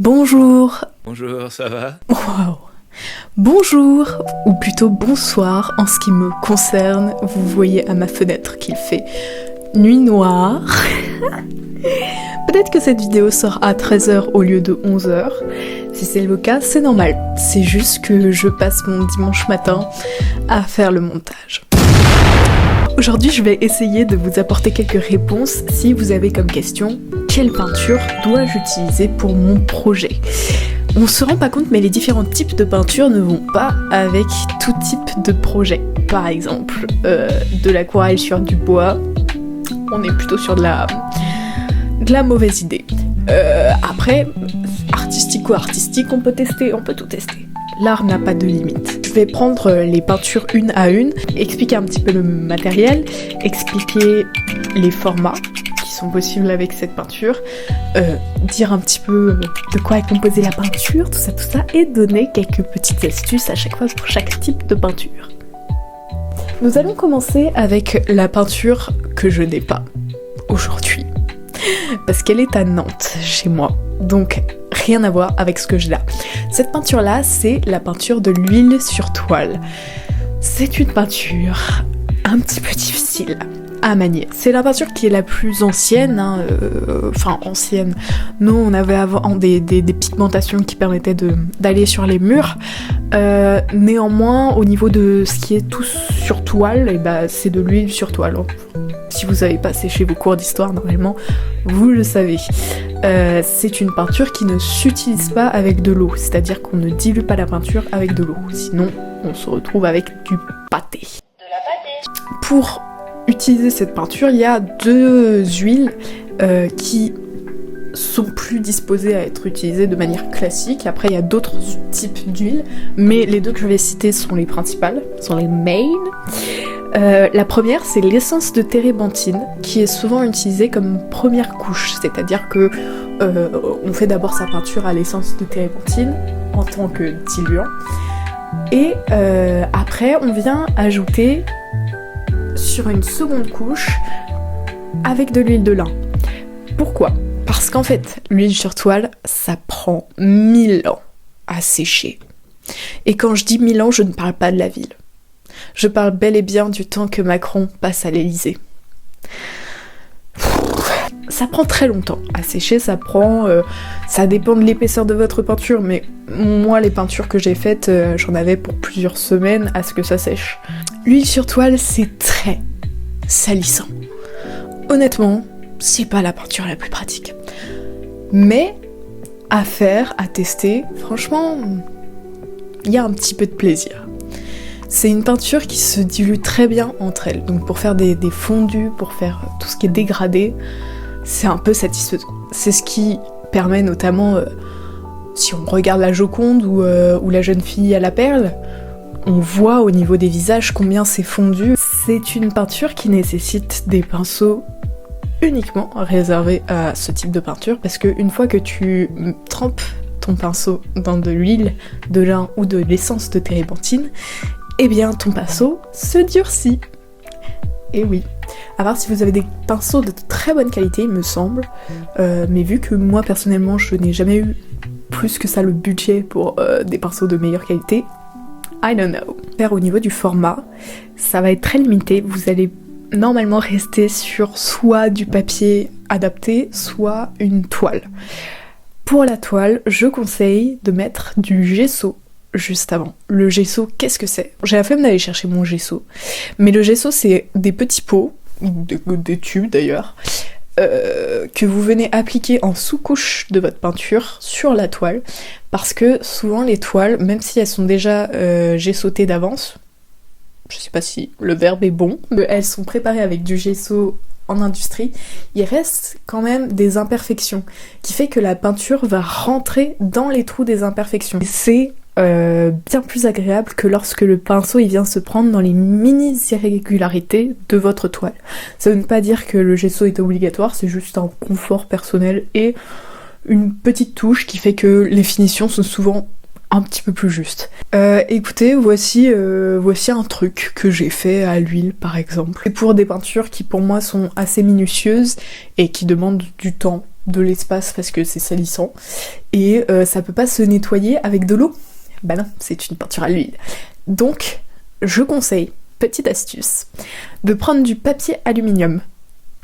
Bonjour. Bonjour, ça va? Waouh. Bonjour, ou plutôt bonsoir en ce qui me concerne. Vous voyez à ma fenêtre qu'il fait nuit noire. Peut-être que cette vidéo sort à 13h au lieu de 11h. Si c'est le cas, c'est normal. C'est juste que je passe mon dimanche matin à faire le montage. Aujourd'hui, je vais essayer de vous apporter quelques réponses si vous avez comme question quelle peinture dois-je utiliser pour mon projet. On se rend pas compte, mais les différents types de peinture ne vont pas avec tout type de projet. Par exemple, de l'aquarelle sur du bois, on est plutôt sur de la mauvaise idée. Après, artistique, on peut tout tester. L'art n'a pas de limite. Je vais prendre les peintures une à une, expliquer un petit peu le matériel, expliquer les formats qui sont possibles avec cette peinture, dire un petit peu de quoi est composée la peinture, tout ça, et donner quelques petites astuces à chaque fois pour chaque type de peinture. Nous allons commencer avec la peinture que je n'ai pas aujourd'hui, parce qu'elle est à Nantes, chez moi, donc rien à voir avec ce que j'ai là. Cette peinture-là, c'est la peinture de l'huile sur toile. C'est une peinture un petit peu difficile à manier. C'est la peinture qui est la plus ancienne, ancienne. Nous, on avait avant des pigmentations qui permettaient d'aller sur les murs. Néanmoins, au niveau de ce qui est tout sur toile, c'est de l'huile sur toile. Si vous avez pas séché vos cours d'histoire, normalement, vous le savez. C'est une peinture qui ne s'utilise pas avec de l'eau, c'est-à-dire qu'on ne dilue pas la peinture avec de l'eau. Sinon, on se retrouve avec du pâté. De la pâté. Pour utiliser cette peinture, il y a deux huiles qui sont plus disposées à être utilisées de manière classique. Après, il y a d'autres types d'huiles, mais les deux que je vais citer sont les principales, sont les main. La première, c'est l'essence de térébenthine, qui est souvent utilisée comme première couche, c'est-à-dire que on fait d'abord sa peinture à l'essence de térébenthine en tant que diluant, et après on vient ajouter sur une seconde couche avec de l'huile de lin. Pourquoi ? Parce qu'en fait, l'huile sur toile, ça prend 1000 ans à sécher. Et quand je dis 1000 ans, je ne parle pas de la ville. Je parle bel et bien du temps que Macron passe à l'Elysée. Ça prend très longtemps à sécher, ça dépend de l'épaisseur de votre peinture, mais moi les peintures que j'ai faites, j'en avais pour plusieurs semaines à ce que ça sèche. L'huile sur toile, c'est très salissant. Honnêtement, c'est pas la peinture la plus pratique. Mais à faire, à tester, franchement, il y a un petit peu de plaisir. C'est une peinture qui se dilue très bien entre elles, donc pour faire des fondus, pour faire tout ce qui est dégradé, c'est un peu satisfaisant. C'est ce qui permet notamment, si on regarde la Joconde ou la jeune fille à la perle, on voit au niveau des visages combien c'est fondu. C'est une peinture qui nécessite des pinceaux uniquement réservés à ce type de peinture, parce qu'une fois que tu trempes ton pinceau dans de l'huile, de lin ou de l'essence de térébenthine, eh bien ton pinceau se durcit. Et oui. À part si vous avez des pinceaux de très bonne qualité, il me semble, mais vu que moi personnellement je n'ai jamais eu plus que ça le budget pour des pinceaux de meilleure qualité, I don't know. Au niveau du format, ça va être très limité, vous allez normalement rester sur soit du papier adapté, soit une toile. Pour la toile, je conseille de mettre du gesso juste avant. Le gesso, qu'est-ce que c'est ? J'ai la flemme d'aller chercher mon gesso, mais le gesso c'est des petits pots, des tubes d'ailleurs, que vous venez appliquer en sous-couche de votre peinture sur la toile, parce que souvent les toiles, même si elles sont déjà gessotées d'avance, je sais pas si le verbe est bon, mais elles sont préparées avec du gesso en industrie, il reste quand même des imperfections, qui fait que la peinture va rentrer dans les trous des imperfections. C'est bien plus agréable que lorsque le pinceau il vient se prendre dans les mini irrégularités de votre toile. Ça veut pas dire que le gesso est obligatoire, c'est juste un confort personnel et une petite touche qui fait que les finitions sont souvent un petit peu plus justes. Écoutez, voici un truc que j'ai fait à l'huile par exemple. C'est pour des peintures qui pour moi sont assez minutieuses et qui demandent du temps de l'espace parce que c'est salissant, et ça peut pas se nettoyer avec de l'eau. Bah non, c'est une peinture à l'huile. Donc, je conseille, petite astuce, de prendre du papier aluminium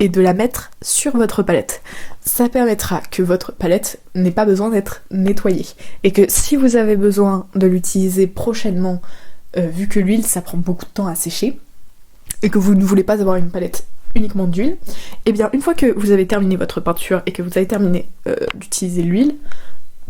et de la mettre sur votre palette. Ça permettra que votre palette n'ait pas besoin d'être nettoyée. Et que si vous avez besoin de l'utiliser prochainement, vu que l'huile ça prend beaucoup de temps à sécher, et que vous ne voulez pas avoir une palette uniquement d'huile, et bien une fois que vous avez terminé votre peinture et que vous avez terminé d'utiliser l'huile,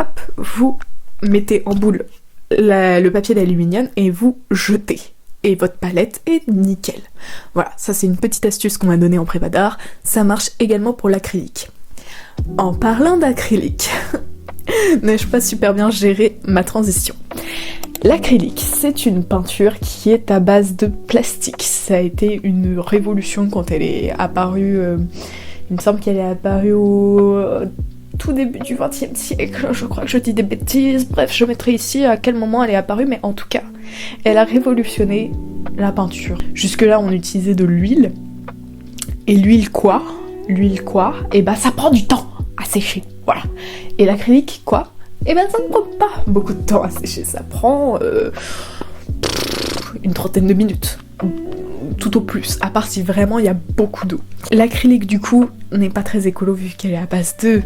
hop, vous mettez en boule le papier d'aluminium et vous jetez. Et votre palette est nickel. Voilà, ça c'est une petite astuce qu'on m'a donnée en prépa d'art. Ça marche également pour l'acrylique. En parlant d'acrylique, n'ai-je pas super bien géré ma transition? L'acrylique, c'est une peinture qui est à base de plastique. Ça a été une révolution quand elle est apparue. Il me semble qu'elle est apparue au tout début du XXe siècle. Je crois que je dis des bêtises. Bref, je mettrai ici à quel moment elle est apparue, mais en tout cas, elle a révolutionné la peinture. Jusque-là, on utilisait de l'huile. Et l'huile quoi? L'huile quoi? Et bah ça prend du temps à sécher. Voilà. Et l'acrylique quoi? Et ben ça ne prend pas beaucoup de temps à sécher. Ça prend une trentaine de minutes. Tout au plus, à part si vraiment il y a beaucoup d'eau. L'acrylique du coup n'est pas très écolo vu qu'elle est à base de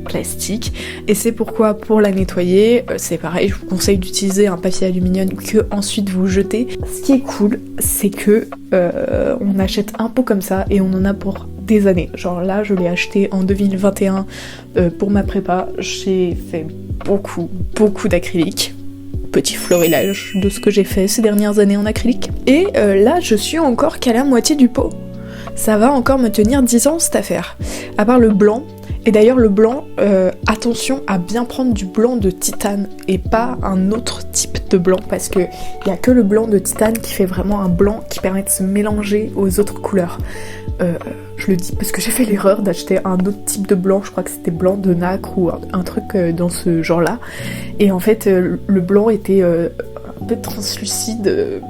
plastique, et c'est pourquoi pour la nettoyer, c'est pareil, je vous conseille d'utiliser un papier aluminium que ensuite vous jetez. Ce qui est cool, c'est que on achète un pot comme ça et on en a pour des années. Genre là, je l'ai acheté en 2021 pour ma prépa. J'ai fait beaucoup d'acrylique. Petit florilège de ce que j'ai fait ces dernières années en acrylique. Et là, je suis encore qu'à la moitié du pot. Ça va encore me tenir 10 ans cette affaire. À part le blanc. Et d'ailleurs le blanc, attention à bien prendre du blanc de titane et pas un autre type de blanc, parce que il y a que le blanc de titane qui fait vraiment un blanc qui permet de se mélanger aux autres couleurs. Je le dis parce que j'ai fait l'erreur d'acheter un autre type de blanc, je crois que c'était blanc de nacre ou un truc dans ce genre-là. Et en fait, le blanc était un peu translucide,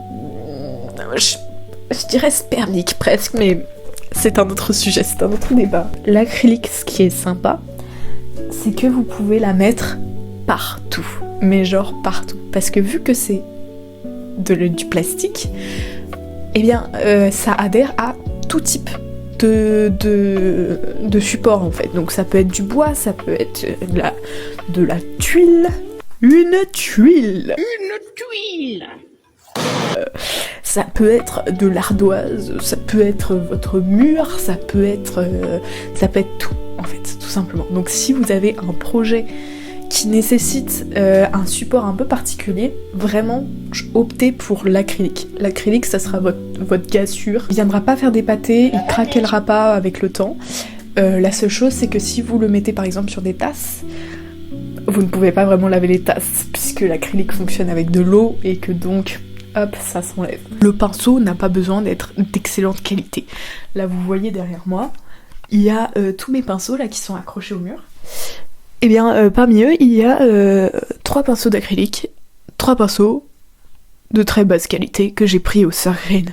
je dirais spermique presque, mais c'est un autre sujet, c'est un autre débat. L'acrylique, ce qui est sympa, c'est que vous pouvez la mettre partout, mais genre partout. Parce que vu que c'est du plastique, eh bien ça adhère à tout type de support en fait. Donc ça peut être du bois, ça peut être de la tuile. Une tuile. Ça peut être de l'ardoise, ça peut être votre mur, ça peut être tout en fait, tout simplement. Donc si vous avez un projet qui nécessite un support un peu particulier, vraiment optez pour l'acrylique. L'acrylique, ça sera votre gars sûr. Il viendra pas faire des pâtés, il craquellera pas avec le temps. La seule chose, c'est que si vous le mettez par exemple sur des tasses, vous ne pouvez pas vraiment laver les tasses puisque l'acrylique fonctionne avec de l'eau et que donc hop, ça s'enlève. Le pinceau n'a pas besoin d'être d'excellente qualité. Là, vous voyez derrière moi, il y a tous mes pinceaux là qui sont accrochés au mur. Et bien, parmi eux, il y a 3 pinceaux d'acrylique, 3 pinceaux de très basse qualité que j'ai pris au Sœurs Green.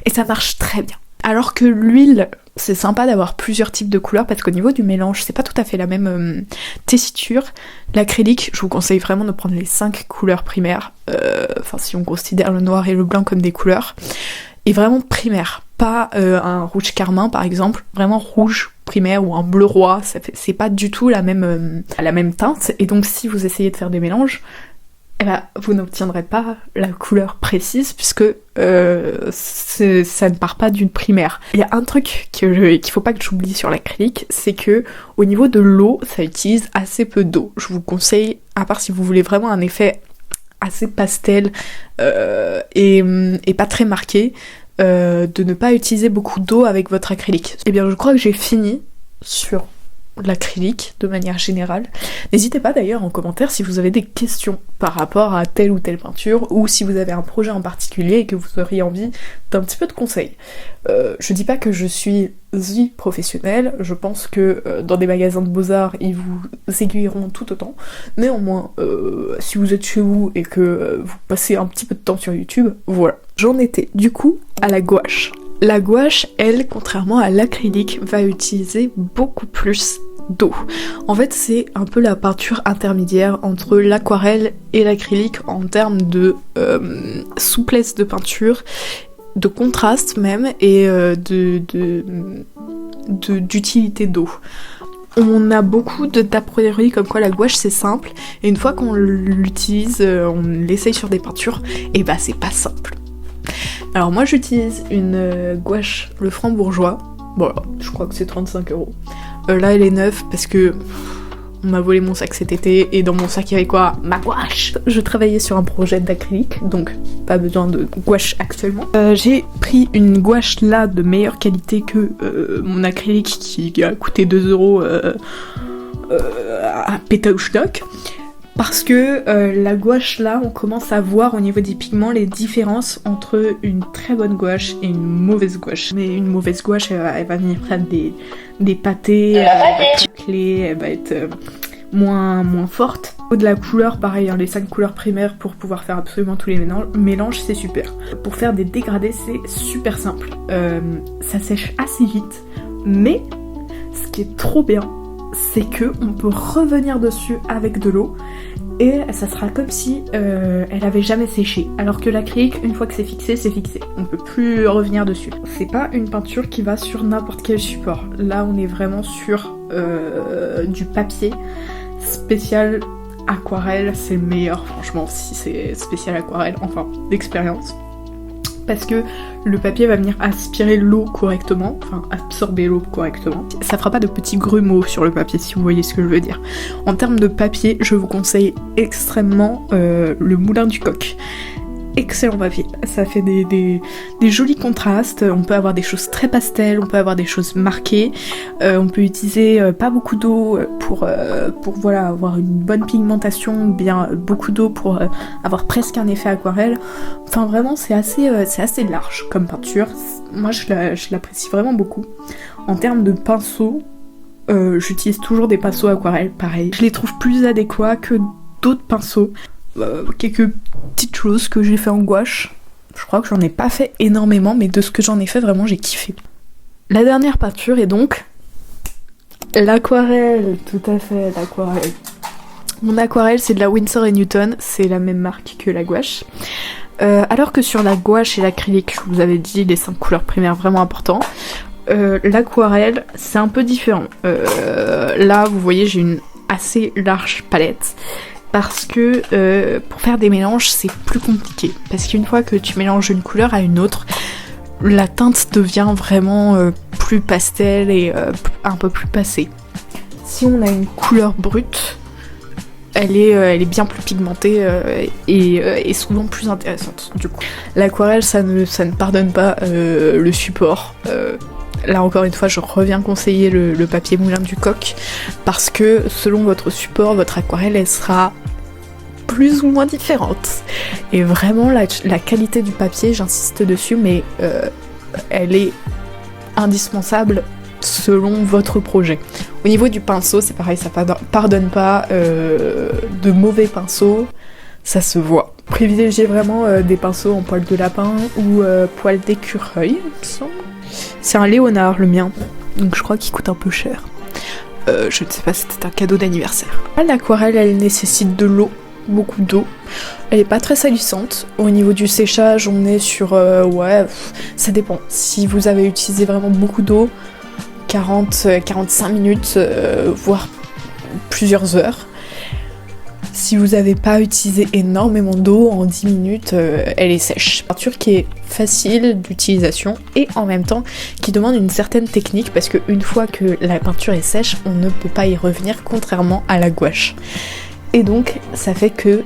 Et ça marche très bien. Alors que l'huile, c'est sympa d'avoir plusieurs types de couleurs parce qu'au niveau du mélange, c'est pas tout à fait la même tessiture. L'acrylique, je vous conseille vraiment de prendre les 5 couleurs primaires, enfin si on considère le noir et le blanc comme des couleurs, et vraiment primaires, pas un rouge carmin par exemple, vraiment rouge primaire ou un bleu roi, c'est pas du tout la même teinte, et donc si vous essayez de faire des mélanges, eh ben, vous n'obtiendrez pas la couleur précise puisque ça ne part pas d'une primaire. Il y a un truc qu'il faut pas que j'oublie sur l'acrylique, c'est que au niveau de l'eau, ça utilise assez peu d'eau. Je vous conseille, à part si vous voulez vraiment un effet assez pastel et pas très marqué, de ne pas utiliser beaucoup d'eau avec votre acrylique. Eh bien, je crois que j'ai fini sur l'acrylique de manière générale. N'hésitez pas d'ailleurs en commentaire si vous avez des questions par rapport à telle ou telle peinture ou si vous avez un projet en particulier et que vous auriez envie d'un petit peu de conseils. Je dis pas que je suis professionnelle, je pense que dans des magasins de beaux-arts ils vous aiguilleront tout autant. Néanmoins, si vous êtes chez vous et que vous passez un petit peu de temps sur YouTube, voilà. J'en étais du coup à la gouache. La gouache, elle, contrairement à l'acrylique, va utiliser beaucoup plus d'eau. En fait, c'est un peu la peinture intermédiaire entre l'aquarelle et l'acrylique en termes de souplesse de peinture, de contraste même, et d'utilité d'eau. On a beaucoup d'a priori comme quoi la gouache c'est simple, et une fois qu'on l'utilise, on l'essaye sur des peintures, et bah c'est pas simple. Alors moi j'utilise une gouache le Franc-Bourgeois, bon je crois que c'est 35€. Là elle est neuve parce que on m'a volé mon sac cet été, et dans mon sac il y avait quoi? Ma gouache. Je travaillais sur un projet d'acrylique, donc pas besoin de gouache actuellement. J'ai pris une gouache là de meilleure qualité que mon acrylique qui a coûté 2€ à Pétaouchdoc. Parce que la gouache là, on commence à voir au niveau des pigments les différences entre une très bonne gouache et une mauvaise gouache. Mais une mauvaise gouache, elle va venir prendre des pâtés, elle va être clé, elle va être moins forte. Au de la couleur, pareil, hein, les 5 couleurs primaires pour pouvoir faire absolument tous les mélanges, c'est super. Pour faire des dégradés, c'est super simple. Ça sèche assez vite, mais ce qui est trop bien, c'est que on peut revenir dessus avec de l'eau et ça sera comme si elle avait jamais séché. Alors que l'acrylique, une fois que c'est fixé, c'est fixé. On peut plus revenir dessus. C'est pas une peinture qui va sur n'importe quel support. Là, on est vraiment sur du papier spécial aquarelle. C'est le meilleur, franchement, si c'est spécial aquarelle, enfin, d'expérience. Parce que le papier va venir aspirer l'eau correctement, enfin absorber l'eau correctement. Ça fera pas de petits grumeaux sur le papier, si vous voyez ce que je veux dire. En termes de papier, je vous conseille extrêmement le Moulin du Coq. Excellent papier, ça fait des jolis contrastes, on peut avoir des choses très pastel, on peut avoir des choses marquées, on peut utiliser pas beaucoup d'eau pour voilà, avoir une bonne pigmentation, ou bien beaucoup d'eau pour avoir presque un effet aquarelle. Enfin vraiment c'est assez large comme peinture, moi je l'apprécie vraiment beaucoup. En termes de pinceaux, j'utilise toujours des pinceaux aquarelles, pareil. Je les trouve plus adéquats que d'autres pinceaux. Quelques petites choses que j'ai fait en gouache. Je crois que j'en ai pas fait énormément, mais de ce que j'en ai fait, vraiment j'ai kiffé. La dernière peinture est donc l'aquarelle, tout à fait, l'aquarelle. Mon aquarelle, c'est de la Winsor & Newton, c'est la même marque que la gouache. Alors que sur la gouache et l'acrylique, je vous avais dit les 5 couleurs primaires vraiment importants, l'aquarelle, c'est un peu différent. Là, vous voyez, j'ai une assez large palette. Parce que pour faire des mélanges, c'est plus compliqué. Parce qu'une fois que tu mélanges une couleur à une autre, la teinte devient vraiment plus pastel et un peu plus passée. Si on a une couleur brute, elle est bien plus pigmentée et souvent plus intéressante du coup. L'aquarelle, ça ne pardonne pas le support. Là encore une fois, je reviens conseiller le papier Moulin du Coq parce que selon votre support, votre aquarelle, elle sera plus ou moins différente. Et vraiment, la qualité du papier, j'insiste dessus, mais elle est indispensable selon votre projet. Au niveau du pinceau, c'est pareil, ça pardonne pas de mauvais pinceaux, ça se voit. Privilégiez vraiment des pinceaux en poil de lapin ou poil d'écureuil, il me semble. C'est un Léonard le mien, donc je crois qu'il coûte un peu cher. Je ne sais pas si c'était un cadeau d'anniversaire. L'aquarelle, elle nécessite de l'eau, beaucoup d'eau. Elle est pas très salissante. Au niveau du séchage, on est sur... ça dépend. Si vous avez utilisé vraiment beaucoup d'eau, 40-45 minutes, voire plusieurs heures. Si vous n'avez pas utilisé énormément d'eau, en 10 minutes, elle est sèche. Une peinture qui est facile d'utilisation et en même temps qui demande une certaine technique parce qu'une fois que la peinture est sèche, on ne peut pas y revenir contrairement à la gouache. Et donc ça fait que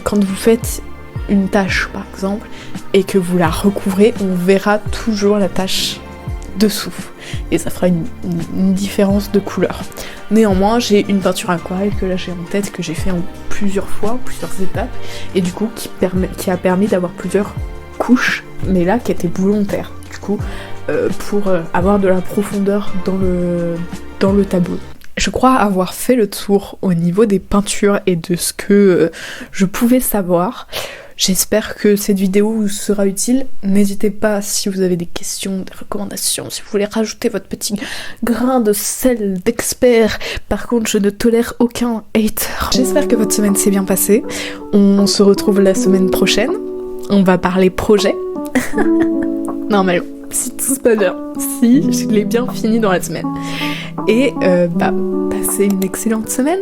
quand vous faites une tache par exemple et que vous la recouvrez, on verra toujours la tache dessous et ça fera une différence de couleur. Néanmoins, j'ai une peinture aquarelle que là j'ai en tête, que j'ai fait en plusieurs fois, plusieurs étapes, et du coup qui a permis d'avoir plusieurs couches, mais là qui était volontaire, du coup, pour avoir de la profondeur dans le tableau. Je crois avoir fait le tour au niveau des peintures et de ce que je pouvais savoir. J'espère que cette vidéo vous sera utile. N'hésitez pas si vous avez des questions, des recommandations, si vous voulez rajouter votre petit grain de sel d'expert. Par contre, je ne tolère aucun hater. J'espère que votre semaine s'est bien passée. On se retrouve la semaine prochaine. On va parler projet. Normalement, si tout se passe bien, si je l'ai bien fini dans la semaine. Et passez une excellente semaine.